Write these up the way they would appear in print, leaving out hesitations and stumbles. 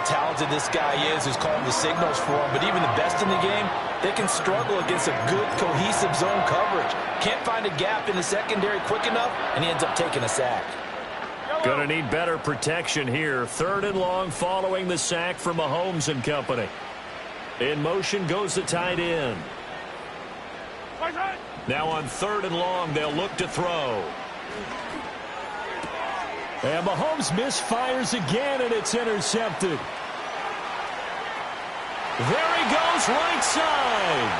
talented this guy is who's calling the signals for him, but even the best in the game, they can struggle against a good, cohesive zone coverage. Can't find a gap in the secondary quick enough, and he ends up taking a sack. Going to need better protection here. 3rd and long following the sack from Mahomes and company. In motion goes the tight end. Now on 3rd and long, they'll look to throw. And Mahomes misfires again, and it's intercepted. There he goes, right side.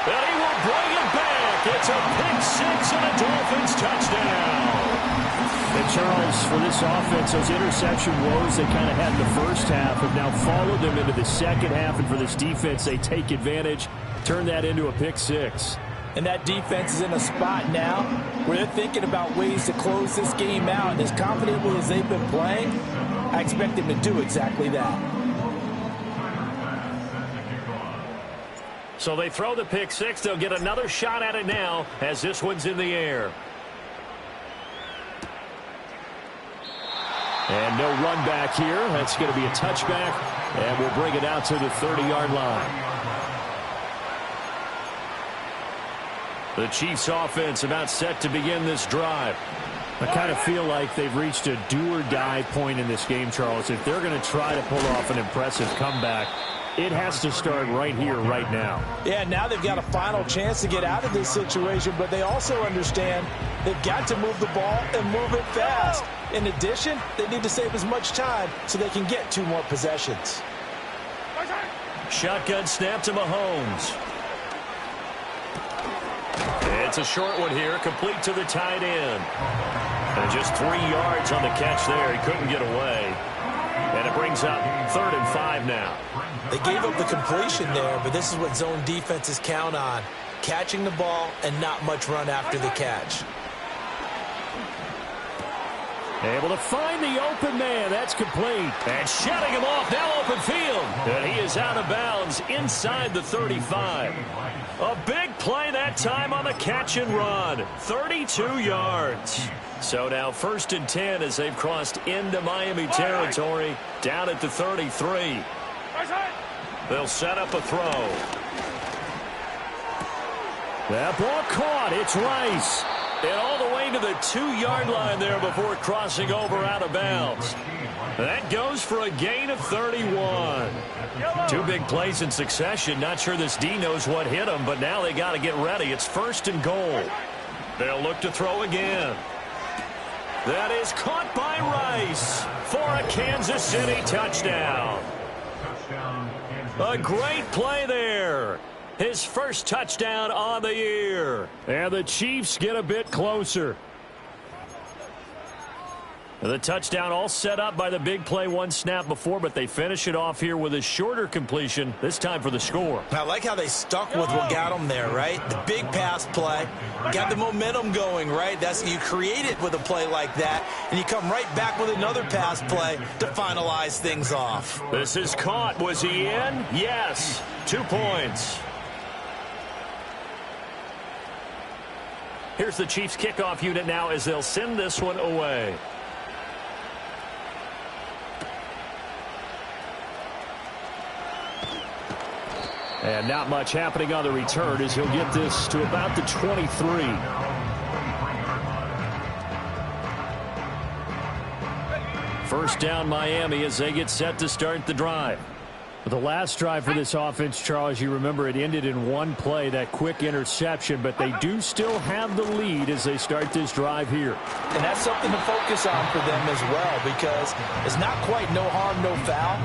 And he will bring it back. It's a pick 6 and a Dolphins touchdown. And Charles, for this offense, those interception woes they kind of had in the first half have now followed them into the second half. And for this defense, they take advantage, turn that into a pick 6. And that defense is in a spot now where they're thinking about ways to close this game out. And as confidently as they've been playing, I expect them to do exactly that. So they throw the pick 6. They'll get another shot at it now as this one's in the air. And no run back here. That's going to be a touchback. And we'll bring it out to the 30-yard line. The Chiefs offense about set to begin this drive. I kind of feel like they've reached a do-or-die point in this game, Charles. If they're going to try to pull off an impressive comeback, it has to start right here, right now. Yeah, now they've got a final chance to get out of this situation, but they also understand they've got to move the ball and move it fast. In addition, they need to save as much time so they can get 2 more possessions. Shotgun snap to Mahomes. It's a short one here, complete to the tight end. And just 3 yards on the catch there. He couldn't get away. And it brings up 3rd and 5 now. They gave up the completion there, but this is what zone defenses count on. Catching the ball and not much run after the catch. Able to find the open man. That's complete. And shutting him off. Now open field. And he is out of bounds inside the 35. A big play that time on the catch and run. 32 yards. So now 1st and 10 as they've crossed into Miami territory. Down at the 33. They'll set up a throw. That ball caught. It's Rice. And all the way to the 2-yard line there before crossing over out of bounds. That goes for a gain of 31. 2 big plays in succession. Not sure this D knows what hit him, but now they got to get ready. It's 1st and goal. They'll look to throw again. That is caught by Rice for a Kansas City touchdown. A great play there. His first touchdown on the year. And the Chiefs get a bit closer. The touchdown all set up by the big play 1 snap before, but they finish it off here with a shorter completion, this time for the score. I like how they stuck with what got them there, right? The big pass play, got the momentum going, right? That's you create it with a play like that, and you come right back with another pass play to finalize things off. This is caught. Was he in? Yes. 2 points. Here's the Chiefs kickoff unit now as they'll send this one away. And not much happening on the return as he'll get this to about the 23. First down Miami as they get set to start the drive. The last drive for this offense, Charles, you remember it ended in 1 play, that quick interception, but they do still have the lead as they start this drive here. And that's something to focus on for them as well, because it's not quite no harm, no foul,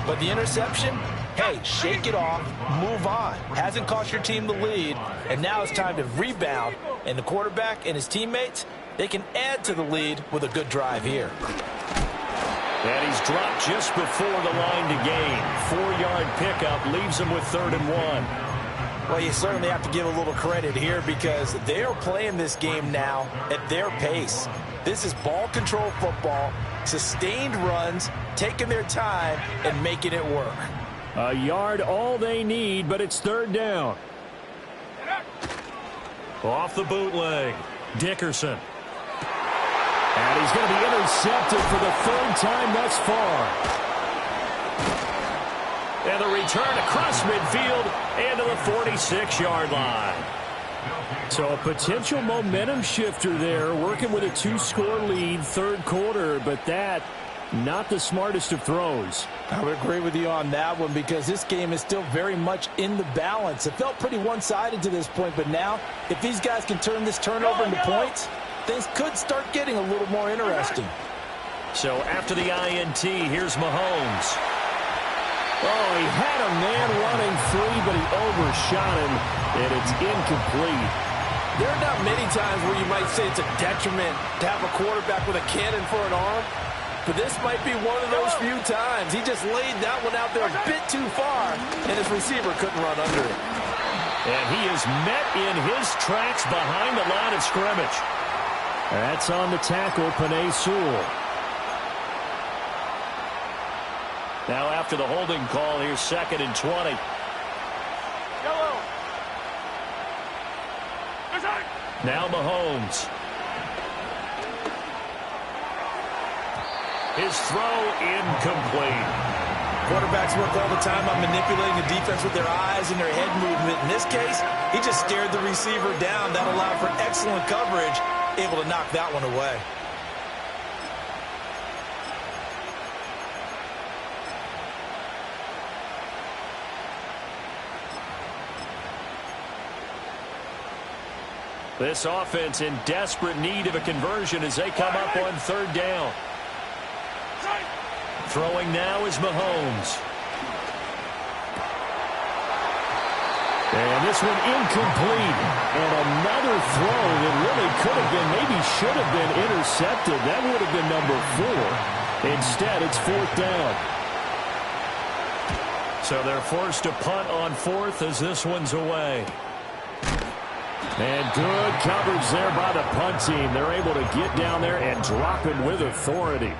but the interception, hey, shake it off, move on. Hasn't cost your team the lead, and now it's time to rebound, and the quarterback and his teammates, they can add to the lead with a good drive here. And he's dropped just before the line to gain. 4-yard pickup leaves him with 3rd and 1. Well, you certainly have to give a little credit here because they are playing this game now at their pace. This is ball control football, sustained runs, taking their time and making it work. A yard all they need, but it's 3rd down. Off the bootleg, Dickerson. And he's going to be intercepted for the 3rd time thus far. And the return across midfield and to the 46-yard line. So a potential momentum shifter there, working with a 2-score lead, third quarter, but that, not the smartest of throws. I would agree with you on that one because this game is still very much in the balance. It felt pretty one-sided to this point, but now, if these guys can turn this turnover into points, things could start getting a little more interesting. So after the INT, here's Mahomes. Oh, he had a man running free, but he overshot him, and it's incomplete. There are not many times where you might say it's a detriment to have a quarterback with a cannon for an arm, but this might be one of those few times. He just laid that one out there a bit too far, and his receiver couldn't run under it. And he is met in his tracks behind the line of scrimmage. That's on the tackle, Penei Sewell. Now after the holding call, here's 2nd and 20. Now Mahomes. His throw incomplete. Quarterbacks work all the time on manipulating the defense with their eyes and their head movement. In this case, he just stared the receiver down. That allowed for excellent coverage, able to knock that one away. This offense in desperate need of a conversion as they come up on 3rd down. Throwing now is Mahomes. And this one incomplete. And another throw that really could have been, maybe should have been intercepted. That would have been number 4. Instead, it's 4th down. So they're forced to punt on 4th as this one's away. And good coverage there by the punt team. They're able to get down there and drop him with authority.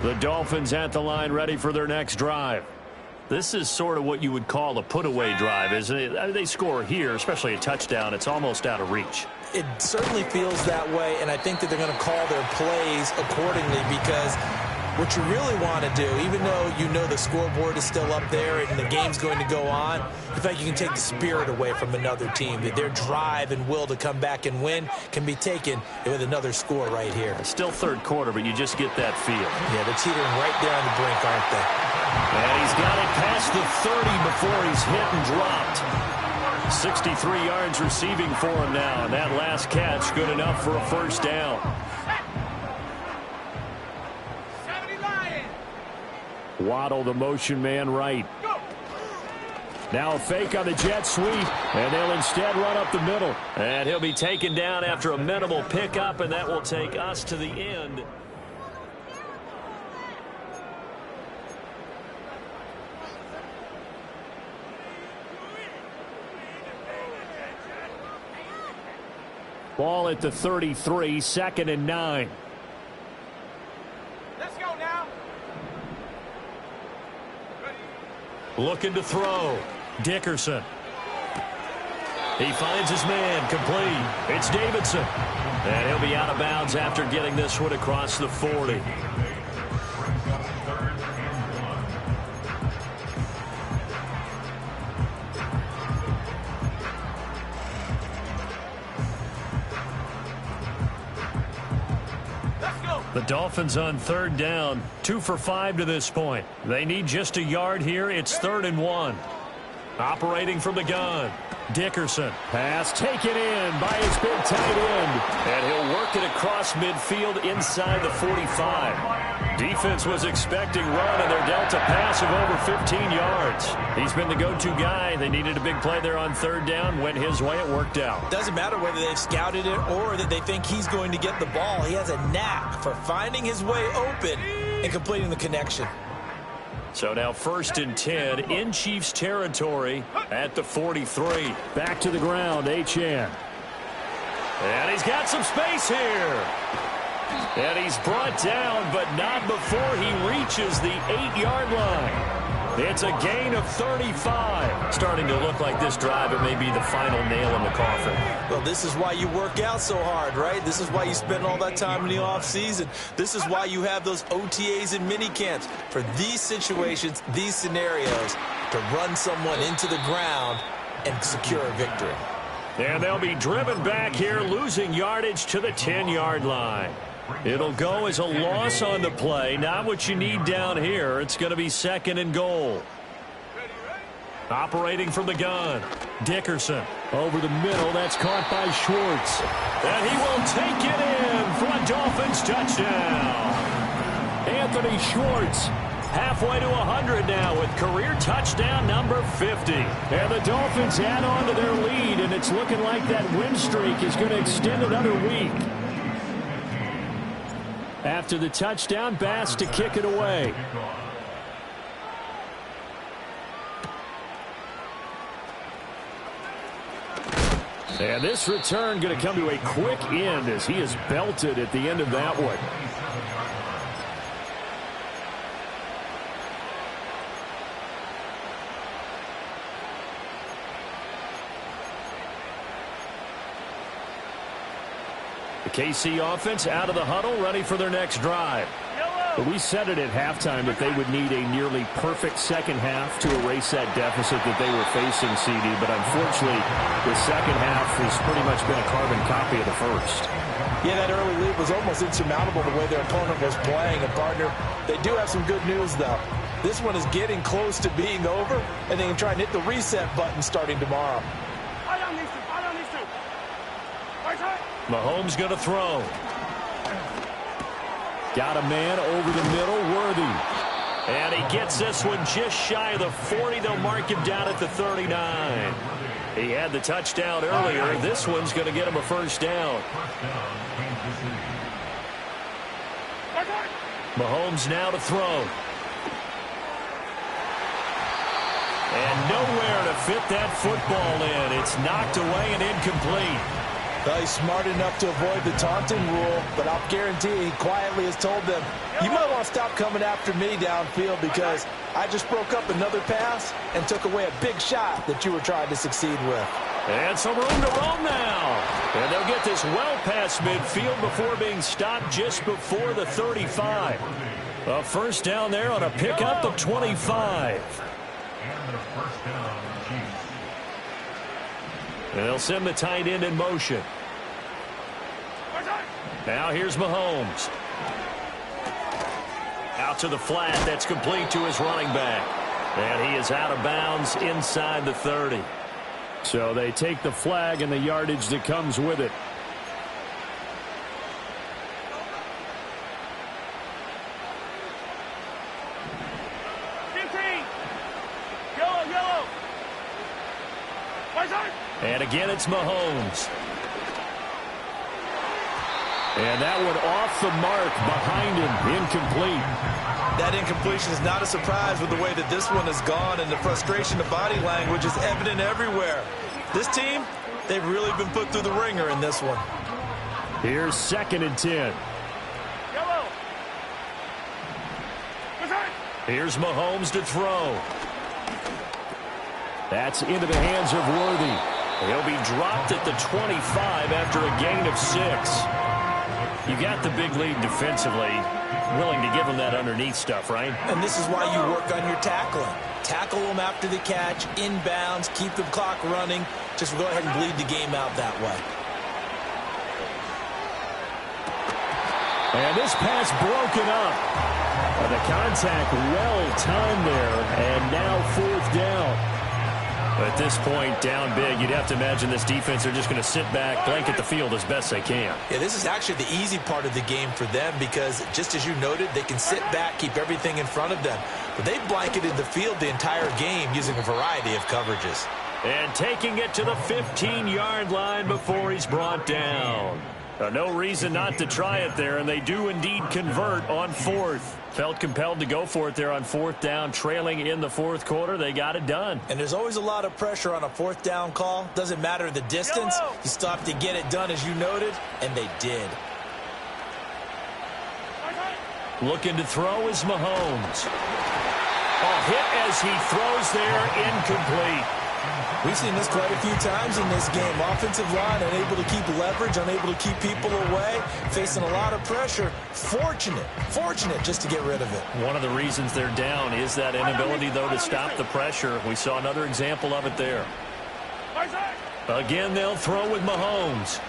The Dolphins at the line ready for their next drive. This is sort of what you would call a put-away drive, isn't it? I mean, they score here, especially a touchdown. It's almost out of reach. It certainly feels that way, and I think that they're going to call their plays accordingly because what you really want to do, even though you know the scoreboard is still up there and the game's going to go on, in fact, you can take the spirit away from another team. That their drive and will to come back and win can be taken with another score right here. It's still 3rd quarter, but you just get that feel. Yeah, they're teetering right there on the brink, aren't they? And he's got it past the 30 before he's hit and dropped. 63 yards receiving for him now, and that last catch good enough for a 1st down. Waddle, the motion man, right. Now a fake on the jet sweep, and they'll instead run up the middle. And he'll be taken down after a minimal pickup, and that will take us to the end. Ball at the 33, 2nd and 9. Let's go now. Looking to throw. Dickerson. He finds his man, complete. It's Davidson. And he'll be out of bounds after getting this one across the 40. The Dolphins on 3rd down, 2 for 5 to this point. They need just a yard here. It's 3rd and 1. Operating from the gun, Dickerson. Pass taken in by his big tight end. And he'll work it across midfield inside the 45. Defense was expecting run, and they're dealt a pass of over 15 yards. He's been the go-to guy. They needed a big play there on 3rd down. Went his way. It worked out. Doesn't matter whether they've scouted it or that they think he's going to get the ball. He has a knack for finding his way open and completing the connection. So now 1st and 10 in Chiefs territory at the 43. Back to the ground, Achane. And he's got some space here. And he's brought down, but not before he reaches the 8-yard line. It's a gain of 35. Starting to look like this drive, it may be the final nail in the coffin. Well, this is why you work out so hard, right? This is why you spend all that time in the offseason. This is why you have those OTAs and mini camps for these situations, these scenarios, to run someone into the ground and secure a victory. And they'll be driven back here, losing yardage to the 10-yard line. It'll go as a loss on the play. Not what you need down here. It's going to be 2nd and goal. Operating from the gun, Dickerson. Over the middle, that's caught by Schwartz. And he will take it in for a Dolphins touchdown. Anthony Schwartz. Halfway to 100 now with career touchdown number 50. And the Dolphins add on to their lead, and it's looking like that win streak is going to extend another week. After the touchdown, Bass to kick it away. And this return going to come to a quick end as he is belted at the end of that one. The KC offense out of the huddle, ready for their next drive. But we said it at halftime that they would need a nearly perfect second half to erase that deficit that they were facing, CD. But unfortunately, the second half has pretty much been a carbon copy of the first. Yeah, that early lead was almost insurmountable the way their opponent was playing. And, partner, they do have some good news, though. This one is getting close to being over, and they can try and hit the reset button starting tomorrow. Mahomes going to throw. Got a man over the middle, Worthy. And he gets this one just shy of the 40. They'll mark him down at the 39. He had the touchdown earlier. This one's going to get him a first down. Mahomes now to throw. And nowhere to fit that football in. It's knocked away and incomplete. Well, he's smart enough to avoid the taunting rule, but I'll guarantee he quietly has told them, you might want to stop coming after me downfield because I just broke up another pass and took away a big shot that you were trying to succeed with. And some room to roam now. And they'll get this well past midfield before being stopped just before the 35. A first down there on a pickup of 25. And they'll send the tight end in motion. Now here's Mahomes. Out to the flat. That's complete to his running back. And he is out of bounds inside the 30. So they take the flag and the yardage that comes with it. And again, it's Mahomes. And that one off the mark behind him, incomplete. That incompletion is not a surprise with the way that this one has gone, and the frustration of body language is evident everywhere. This team, they've really been put through the ringer in this one. Here's 2nd and 10. Here's Mahomes to throw. That's into the hands of Worthy. He'll be dropped at the 25 after a gain of 6. You got the big lead defensively. Willing to give them that underneath stuff, right? And this is why you work on your tackling. Tackle them after the catch, inbounds, keep the clock running. Just go ahead and bleed the game out that way. And this pass broken up. The contact well timed there, and now 4th down. At this point, down big, you'd have to imagine this defense are just going to sit back, blanket the field as best they can. Yeah, this is actually the easy part of the game for them because, just as you noted, they can sit back, keep everything in front of them. But they've blanketed the field the entire game using a variety of coverages. And taking it to the 15-yard line before he's brought down. No reason not to try it there, and they do indeed convert on 4th. Felt compelled to go for it there on 4th down, trailing in the 4th quarter. They got it done. And there's always a lot of pressure on a 4th down call. Doesn't matter the distance. You still have to get it done, as you noted, and they did. Looking to throw is Mahomes. Oh, hit as he throws there, incomplete. We've seen this quite a few times in this game. Offensive line unable to keep leverage, unable to keep people away, facing a lot of pressure. Fortunate just to get rid of it. One of the reasons they're down is that inability, though, to stop the pressure. We saw another example of it there. Again, they'll throw with Mahomes.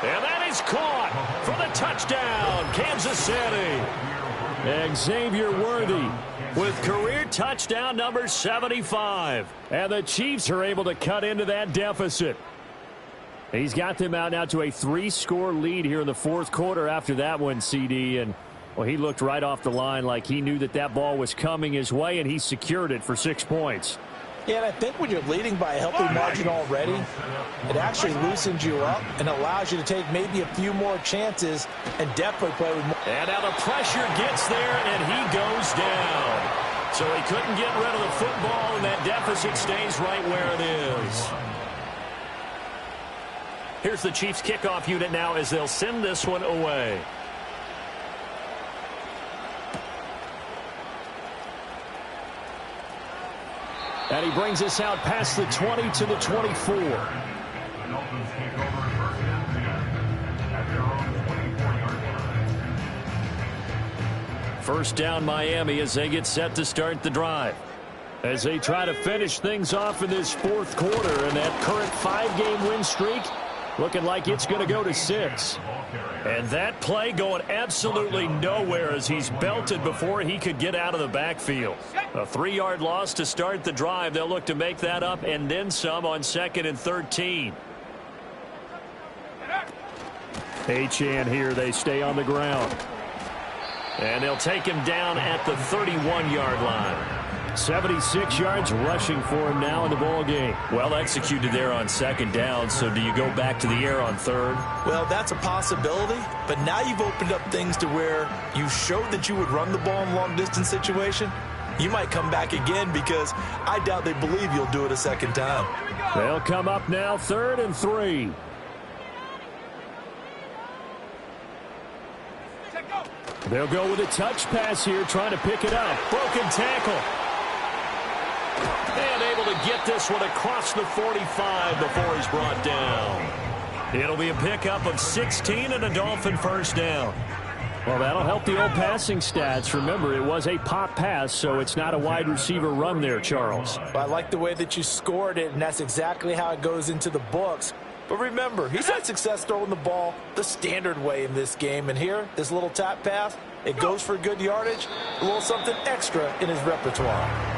And that is caught for the touchdown, Kansas City. Xavier Worthy with career touchdown number 75. And the Chiefs are able to cut into that deficit. He's got them out now to a 3-score lead here in the fourth quarter after that one, CD. And, well, he looked right off the line like he knew that ball was coming his way, and he secured it for 6 points. Yeah, and I think when you're leading by a healthy margin already, it actually loosens you up and allows you to take maybe a few more chances and definitely play with more. And now the pressure gets there, and he goes down. So he couldn't get rid of the football, and that deficit stays right where it is. Here's the Chiefs kickoff unit now as they'll send this one away. And he brings us out past the 20 to the 24. First down Miami as they get set to start the drive. As they try to finish things off in this fourth quarter, and that current 5-game win streak looking like it's going to go to 6. And that play going absolutely nowhere as he's belted before he could get out of the backfield. A 3-yard loss to start the drive. They'll look to make that up and then some on 2nd and 13. Achane here. They stay on the ground. And they'll take him down at the 31-yard line. 76 yards rushing for him now in the ball game. Well executed there on 2nd down, so do you go back to the air on 3rd? Well, that's a possibility, but now you've opened up things to where you showed that you would run the ball in long-distance situation. You might come back again because I doubt they believe you'll do it a 2nd time. They'll come up now 3rd and 3. They'll go with a touch pass here, trying to pick it up. Broken tackle. And able to get this one across the 45 before he's brought down. It'll be a pickup of 16 and a Dolphin first down. Well, that'll help the old passing stats. Remember, it was a pop pass, so it's not a wide receiver run there, Charles. I like the way that you scored it, and that's exactly how it goes into the books. But remember, he's had success throwing the ball the standard way in this game. And here, this little tap pass, it goes for good yardage, a little something extra in his repertoire.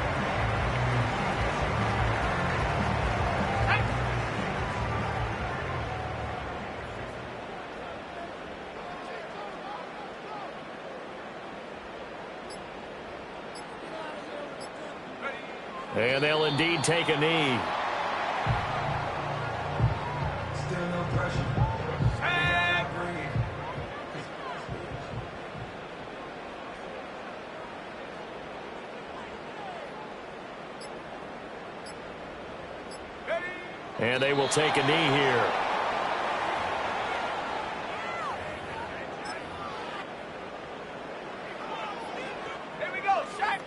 And they'll indeed take a knee. And they will take a knee here. Here we go, Shaq.